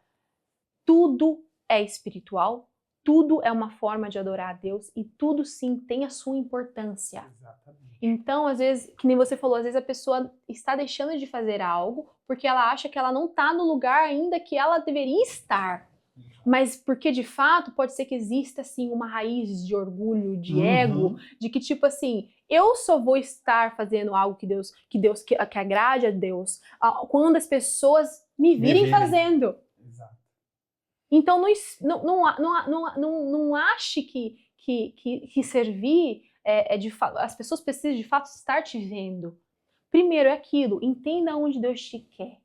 Speaker 1: Tudo é espiritual, tudo é uma forma de adorar a Deus e tudo sim tem a sua importância.
Speaker 2: Exatamente.
Speaker 1: Então, às vezes, que nem você falou, às vezes a pessoa está deixando de fazer algo porque ela acha que ela não está no lugar ainda que ela deveria estar. Mas porque, de fato, pode ser que exista, assim, uma raiz de orgulho, de ego, de que, tipo assim, eu só vou estar fazendo algo que agrade a Deus quando as pessoas me virem fazendo.
Speaker 2: Exato.
Speaker 1: Então, não ache que servir de fato, as pessoas precisam, de fato, estar te vendo. Primeiro é aquilo, entenda onde Deus te quer.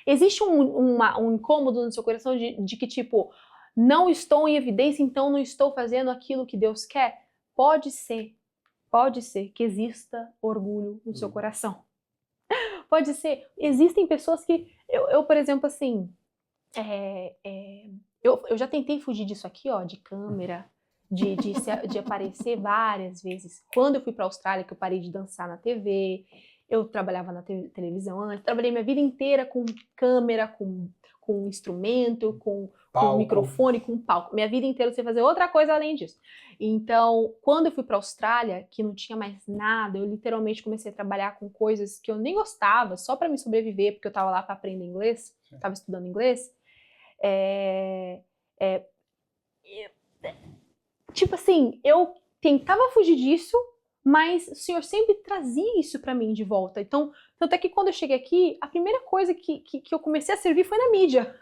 Speaker 1: Existe um incômodo no seu coração de que, tipo, não estou em evidência, então não estou fazendo aquilo que Deus quer? Pode ser que exista orgulho no seu coração. Pode ser. Existem pessoas que... Eu por exemplo, assim... Eu já tentei fugir disso aqui, ó, de câmera, de aparecer várias vezes. Quando eu fui para a Austrália, que eu parei de dançar na TV... Eu trabalhava na televisão antes, trabalhei minha vida inteira com câmera, com instrumento, com microfone, com palco. Minha vida inteira eu sei fazer outra coisa além disso. Então, quando eu fui para a Austrália, que não tinha mais nada, eu literalmente comecei a trabalhar com coisas que eu nem gostava, só para me sobreviver, porque eu estava lá para aprender inglês, estava estudando inglês. Tipo assim, eu tentava fugir disso, mas o Senhor sempre trazia isso pra mim de volta. Então, tanto é que quando eu cheguei aqui, a primeira coisa que eu comecei a servir foi na mídia,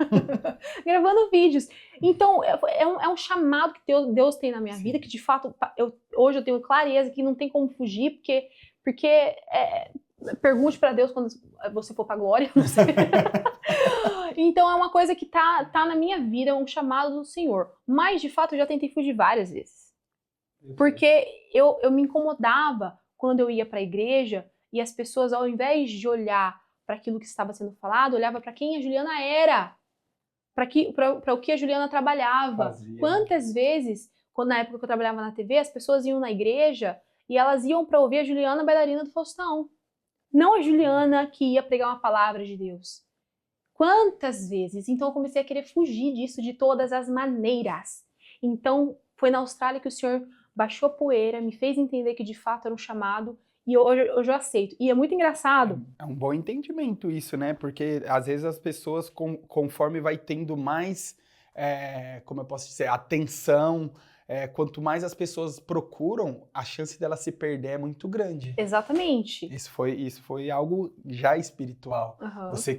Speaker 1: gravando vídeos. Então, é um chamado que Deus tem na minha vida, que de fato, hoje eu tenho clareza que não tem como fugir, porque pergunte pra Deus quando você for pra glória, não sei. Então, é uma coisa que tá na minha vida, é um chamado do Senhor. Mas, de fato, eu já tentei fugir várias vezes. Porque eu me incomodava quando eu ia para a igreja e as pessoas, ao invés de olhar para aquilo que estava sendo falado, olhava para quem a Juliana era, para o que a Juliana trabalhava. Quantas vezes, na época que eu trabalhava na TV, as pessoas iam na igreja e elas iam para ouvir a Juliana, bailarina do Faustão. Não a Juliana que ia pregar uma palavra de Deus. Quantas vezes? Então eu comecei a querer fugir disso de todas as maneiras. Então foi na Austrália que o Senhor baixou a poeira, me fez entender que de fato era um chamado e hoje eu já aceito. E é muito engraçado.
Speaker 2: É um bom entendimento isso, né? Porque às vezes as pessoas, conforme vai tendo mais, como eu posso dizer, atenção, quanto mais as pessoas procuram, a chance dela se perder é muito grande.
Speaker 1: Exatamente.
Speaker 2: Isso foi algo já espiritual.
Speaker 1: Uhum.
Speaker 2: Você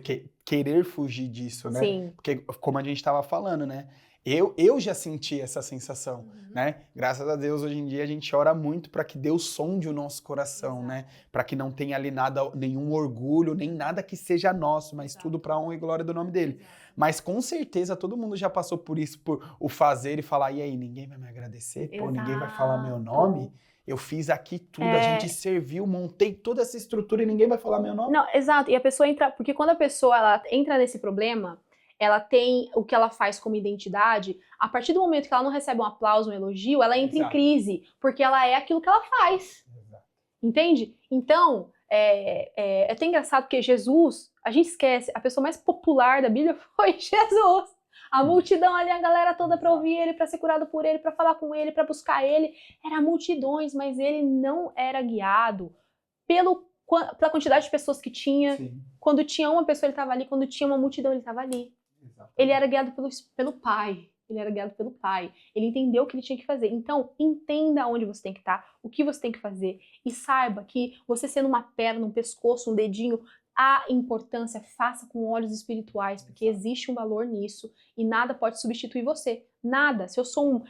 Speaker 2: querer fugir disso, né?
Speaker 1: Sim.
Speaker 2: Porque, como a gente estava falando, né? Eu já senti essa sensação, né? Graças a Deus, hoje em dia, a gente ora muito para que Deus sonde o nosso coração, né? Para que não tenha ali nenhum orgulho, nem nada que seja nosso, mas tudo para a honra e glória do nome dele. Mas com certeza todo mundo já passou por isso, por o fazer e falar, e aí, ninguém vai me agradecer? Pô, ninguém vai falar meu nome? Eu fiz aqui tudo, a gente serviu, montei toda essa estrutura e ninguém vai falar meu nome?
Speaker 1: Não, exato. E a pessoa entra... Porque quando a pessoa ela entra nesse problema... Ela tem o que ela faz como identidade, a partir do momento que ela não recebe um aplauso, um elogio, ela entra em crise, porque ela é aquilo que ela faz. Exato. Entende? Então, é até engraçado porque Jesus, a gente esquece, a pessoa mais popular da Bíblia foi Jesus. A multidão ali, a galera toda para ouvir ele, para ser curado por ele, para falar com ele, para buscar ele, era multidões, mas ele não era guiado pela quantidade de pessoas que tinha. Sim. Quando tinha uma pessoa, ele estava ali, quando tinha uma multidão, ele estava ali. Exatamente. Ele era guiado pelo Pai. Ele era guiado pelo Pai. Ele entendeu o que ele tinha que fazer. Então, entenda onde você tem que estar, o que você tem que fazer. E saiba que você sendo uma perna, um pescoço, um dedinho, a importância, faça com olhos espirituais, porque existe um valor nisso e nada pode substituir você. Nada. Se eu sou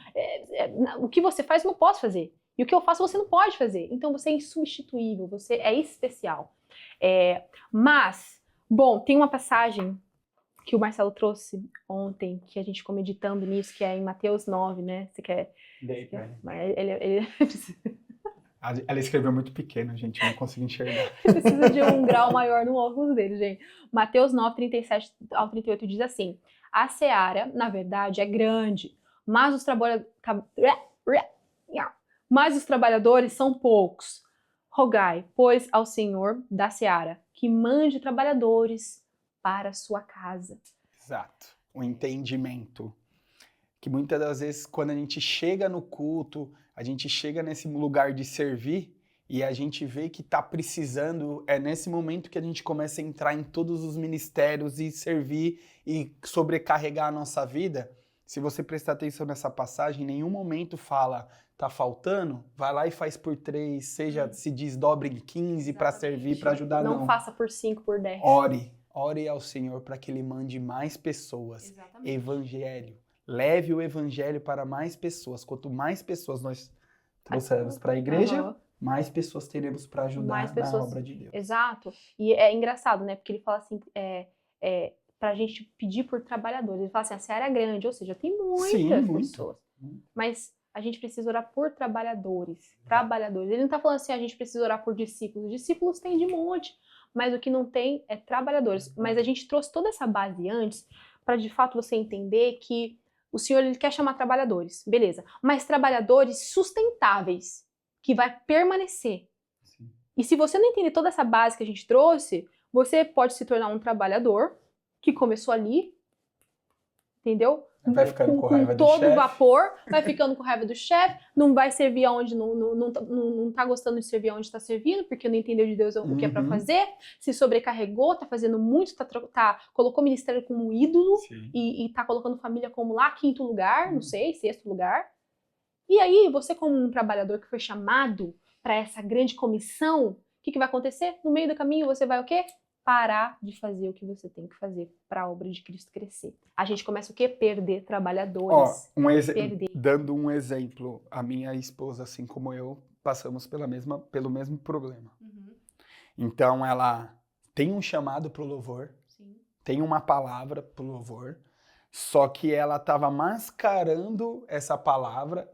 Speaker 1: o que você faz, eu não posso fazer. E o que eu faço você não pode fazer. Então você é insubstituível, você é especial. Mas, bom, tem uma passagem que o Marcelo trouxe ontem, que a gente ficou meditando nisso, que é em Mateus 9, né? Você quer... Ele
Speaker 2: Ela escreveu muito pequeno, gente, eu não consigo enxergar.
Speaker 1: precisa de um grau maior no óculos dele, gente. Mateus 9, 37 ao 38 diz assim: a seara, na verdade, é grande, mas os trabalhadores são poucos. Rogai, pois, ao Senhor da seara, que mande trabalhadores para a sua casa.
Speaker 2: Exato. O entendimento. Que muitas das vezes, quando a gente chega no culto, a gente chega nesse lugar de servir e a gente vê que está precisando, é nesse momento que a gente começa a entrar em todos os ministérios e servir e sobrecarregar a nossa vida. Se você prestar atenção nessa passagem, em nenhum momento fala, tá faltando? Vai lá e faz por 3, se desdobre em 15 para servir, para ajudar, não.
Speaker 1: Não faça por 5, por 10.
Speaker 2: Ore ao Senhor para que Ele mande mais pessoas.
Speaker 1: Exatamente.
Speaker 2: Evangelho. Leve o evangelho para mais pessoas. Quanto mais pessoas nós trouxermos para a igreja, mais pessoas teremos para ajudar na obra de Deus.
Speaker 1: Exato. E é engraçado, né? Porque ele fala assim, para a gente pedir por trabalhadores. Ele fala assim, a seara é grande, ou seja, tem muitas pessoas. Mas a gente precisa orar por trabalhadores. Ele não está falando assim, a gente precisa orar por discípulos. Discípulos tem de monte, mas o que não tem é trabalhadores. Mas a gente trouxe toda essa base antes para de fato você entender que o Senhor ele quer chamar trabalhadores, beleza. Mas trabalhadores sustentáveis, que vai permanecer. Sim. E se você não entender toda essa base que a gente trouxe, você pode se tornar um trabalhador que começou ali, entendeu?
Speaker 2: Vai ficando com raiva do
Speaker 1: chefe. Com todo
Speaker 2: vapor,
Speaker 1: vai ficando com raiva do chefe, não vai servir aonde não tá gostando de servir aonde está servindo, porque não entendeu de Deus o que é para fazer, se sobrecarregou, tá fazendo muito, colocou o ministério como ídolo e tá colocando família como lá, 5º lugar, não sei, 6º lugar. E aí, você como um trabalhador que foi chamado para essa grande comissão, o que vai acontecer? No meio do caminho você vai o quê? Parar de fazer o que você tem que fazer para a obra de Cristo crescer. A gente começa o quê? Perder trabalhadores.
Speaker 2: Dando um exemplo, a minha esposa, assim como eu, passamos pelo mesmo problema. Então, ela tem um chamado para o louvor, tem uma palavra para o louvor, só que ela estava mascarando essa palavra,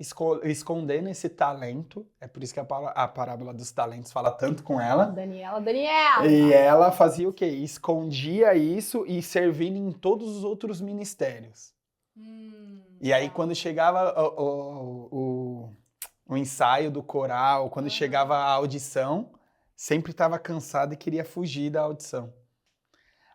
Speaker 2: escondendo esse talento. É por isso que a parábola dos talentos fala tanto com ela.
Speaker 1: Daniela!
Speaker 2: E ela fazia o quê? Escondia isso e servindo em todos os outros ministérios. E aí, quando chegava o ensaio do coral, quando chegava a audição, sempre estava cansada e queria fugir da audição.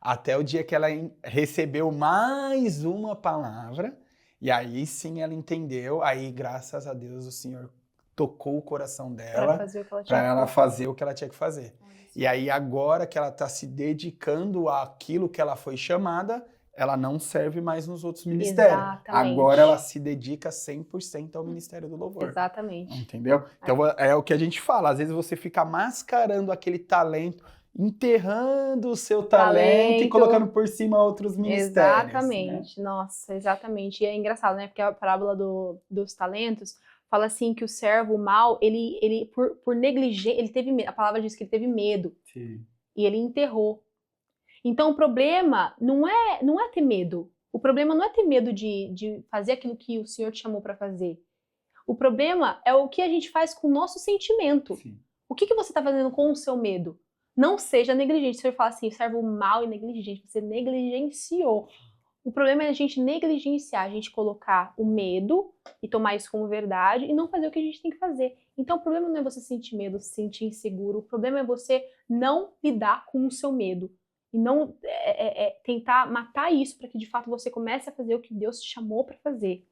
Speaker 2: Até o dia que ela recebeu mais uma palavra, e aí sim ela entendeu, aí graças a Deus o Senhor tocou o coração dela para ela fazer o que ela tinha que fazer. E aí agora que ela está se dedicando àquilo que ela foi chamada, ela não serve mais nos outros ministérios.
Speaker 1: Exatamente.
Speaker 2: Agora ela se dedica 100% ao Ministério do Louvor.
Speaker 1: Exatamente.
Speaker 2: Entendeu? Então é o que a gente fala, às vezes você fica mascarando aquele talento, enterrando o seu talento e colocando por cima outros ministérios.
Speaker 1: Exatamente, né? Nossa, exatamente. E é engraçado, né? Porque a parábola dos talentos fala assim que o servo mau, ele por negligência, ele teve medo. A palavra diz que ele teve medo.
Speaker 2: Sim.
Speaker 1: E ele enterrou. Então o problema não é ter medo. O problema não é ter medo de fazer aquilo que o Senhor te chamou para fazer. O problema é o que a gente faz com o nosso sentimento.
Speaker 2: Sim.
Speaker 1: O que você está fazendo com o seu medo? Não seja negligente. Se eu falar assim, servo mau e negligente, você negligenciou. O problema é a gente negligenciar, a gente colocar o medo e tomar isso como verdade e não fazer o que a gente tem que fazer. Então o problema não é você sentir medo, se sentir inseguro. O problema é você não lidar com o seu medo. E não tentar matar isso para que de fato você comece a fazer o que Deus te chamou para fazer.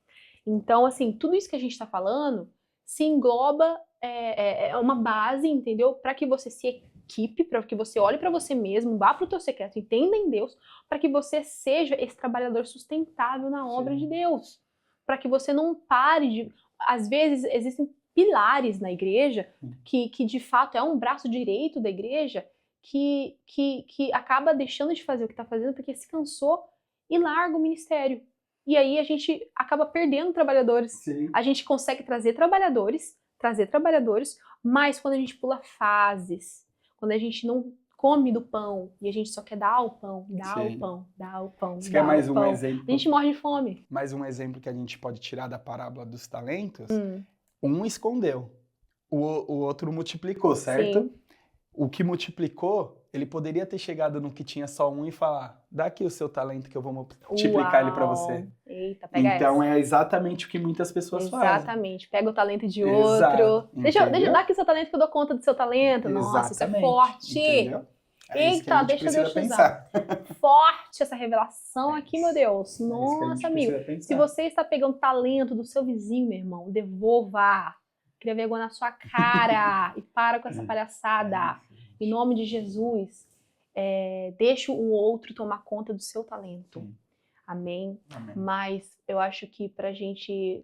Speaker 1: Então, assim, tudo isso que a gente está falando se engloba, é uma base, entendeu? Para que você se equipe, para que você olhe para você mesmo, vá para o teu secreto, entenda em Deus, para que você seja esse trabalhador sustentável na obra de Deus. Para que você não pare de... Às vezes existem pilares na igreja que de fato é um braço direito da igreja que acaba deixando de fazer o que está fazendo porque se cansou e larga o ministério. E aí a gente acaba perdendo trabalhadores.
Speaker 2: Sim.
Speaker 1: A gente consegue trazer trabalhadores, trazer trabalhadores, mas quando a gente pula fases, quando a gente não come do pão e a gente só quer dar o pão, dar
Speaker 2: Sim.
Speaker 1: o pão, dar o pão,
Speaker 2: Você
Speaker 1: dar
Speaker 2: quer mais
Speaker 1: o
Speaker 2: um
Speaker 1: pão,
Speaker 2: exemplo?
Speaker 1: a gente morre de fome.
Speaker 2: Mais um exemplo que a gente pode tirar da parábola dos talentos.
Speaker 1: Hum,
Speaker 2: Um escondeu, o outro multiplicou, certo?
Speaker 1: sim.
Speaker 2: O que multiplicou, ele poderia ter chegado no que tinha só um e falar, dá aqui o seu talento que eu vou multiplicar ele para você.
Speaker 1: Uau. Eita, pega
Speaker 2: Então
Speaker 1: essa.
Speaker 2: é exatamente o que muitas pessoas fazem.
Speaker 1: Exatamente. Pega o talento de
Speaker 2: Exato.
Speaker 1: outro. Deixa
Speaker 2: Entendeu?
Speaker 1: dar aqui seu talento que eu dou conta do seu talento. Nossa, isso é
Speaker 2: Exatamente.
Speaker 1: forte.
Speaker 2: Entendeu? É isso que a
Speaker 1: Eita,
Speaker 2: gente
Speaker 1: deixa eu
Speaker 2: precisa
Speaker 1: usar.
Speaker 2: pensar.
Speaker 1: Forte essa revelação aqui, meu Deus.
Speaker 2: É isso que a
Speaker 1: Nossa,
Speaker 2: gente
Speaker 1: amigo.
Speaker 2: precisa pensar.
Speaker 1: Se você está pegando talento do seu vizinho, meu irmão, devolva. Cria vergonha na sua cara e para com essa palhaçada. Em nome de Jesus, deixa o outro tomar conta do seu talento.
Speaker 2: Sim.
Speaker 1: Amém?
Speaker 2: Amém.
Speaker 1: Mas eu acho que pra gente...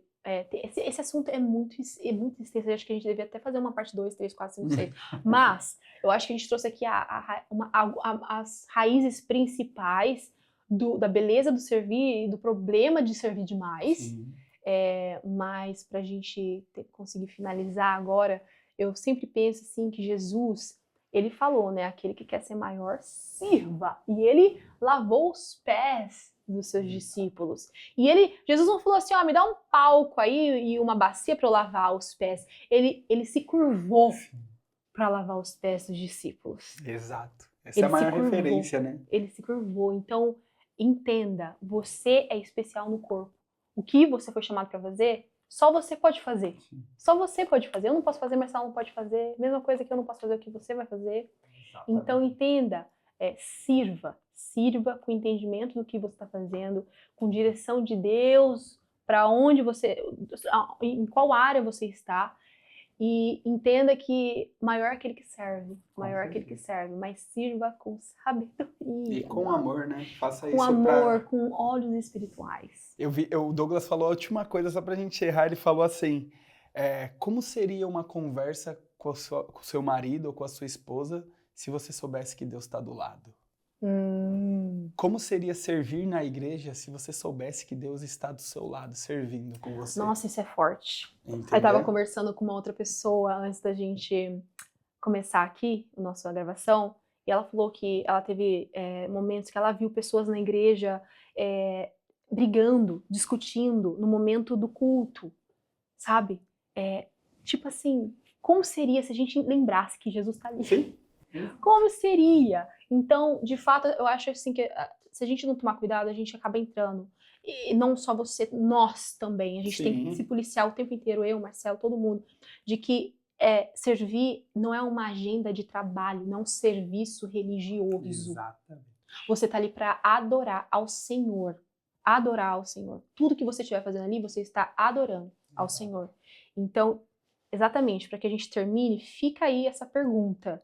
Speaker 1: esse assunto é muito extenso. Eu acho que a gente devia até fazer uma parte 2, 3, 4, 5, 6. Mas eu acho que a gente trouxe aqui as raízes principais da beleza do servir e do problema de servir demais.
Speaker 2: Sim.
Speaker 1: Mas pra gente conseguir finalizar agora, eu sempre penso assim que Jesus, ele falou, né? Aquele que quer ser maior, sirva. E ele lavou os pés dos seus discípulos. E Jesus não falou assim, ó, me dá um palco aí e uma bacia para eu lavar os pés. Ele se curvou para lavar os pés dos discípulos.
Speaker 2: Exato. Essa é a maior referência, né?
Speaker 1: Ele se curvou. Então, entenda, você é especial no corpo. O que você foi chamado para fazer, só você pode fazer.
Speaker 2: Sim.
Speaker 1: Só você pode fazer. Eu não posso fazer, Marcelo não pode fazer. Mesma coisa que eu não posso fazer, o que você vai fazer.
Speaker 2: Exatamente.
Speaker 1: Então, entenda, sirva. Sirva com entendimento do que você está fazendo, com direção de Deus, para onde você, em qual área você está. E entenda que maior é aquele que serve, maior é aquele que serve, mas sirva com sabedoria.
Speaker 2: E com amor, né? Faça
Speaker 1: com
Speaker 2: isso
Speaker 1: amor, com olhos espirituais.
Speaker 2: O Douglas falou a última coisa, só pra gente errar, ele falou assim, como seria uma conversa com o seu marido ou com a sua esposa se você soubesse que Deus está do lado? Como seria servir na igreja se você soubesse que Deus está do seu lado, servindo com você?
Speaker 1: Nossa, isso é forte.
Speaker 2: Entendeu?
Speaker 1: Aí tava conversando com uma outra pessoa antes da gente começar aqui a nossa gravação, e ela falou que ela teve momentos que ela viu pessoas na igreja brigando, discutindo no momento do culto, sabe? Tipo assim, como seria se a gente lembrasse que Jesus está ali?
Speaker 2: Sim.
Speaker 1: Como seria? Então, de fato, eu acho assim que se a gente não tomar cuidado, a gente acaba entrando. E não só você, nós também. A gente tem que se policiar o tempo inteiro, eu, Marcelo, todo mundo, de que servir não é uma agenda de trabalho, não é um serviço religioso.
Speaker 2: Exatamente.
Speaker 1: Você está ali para adorar ao Senhor. Adorar ao Senhor. Tudo que você estiver fazendo ali, você está adorando ao Senhor. Então, exatamente, para que a gente termine, fica aí essa pergunta.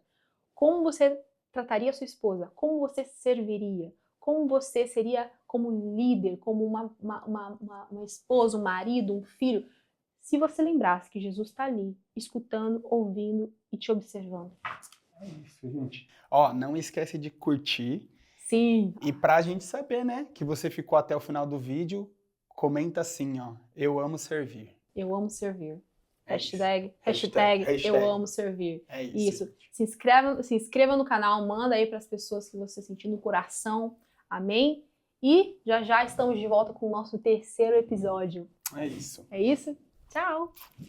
Speaker 1: Como você trataria a sua esposa? Como você serviria? Como você seria como líder, como uma esposa, um marido, um filho? Se você lembrasse que Jesus está ali, escutando, ouvindo e te observando.
Speaker 2: É isso, gente. Ó, não esquece de curtir.
Speaker 1: Sim.
Speaker 2: E pra gente saber, né, que você ficou até o final do vídeo, comenta assim, ó, eu amo servir.
Speaker 1: Eu amo servir.
Speaker 2: É
Speaker 1: Hashtag eu amo servir.
Speaker 2: É isso.
Speaker 1: Isso. Se inscreva no canal, manda aí para as pessoas que você sentir no coração. Amém? E já estamos de volta com o nosso terceiro episódio.
Speaker 2: É isso.
Speaker 1: É isso? Tchau!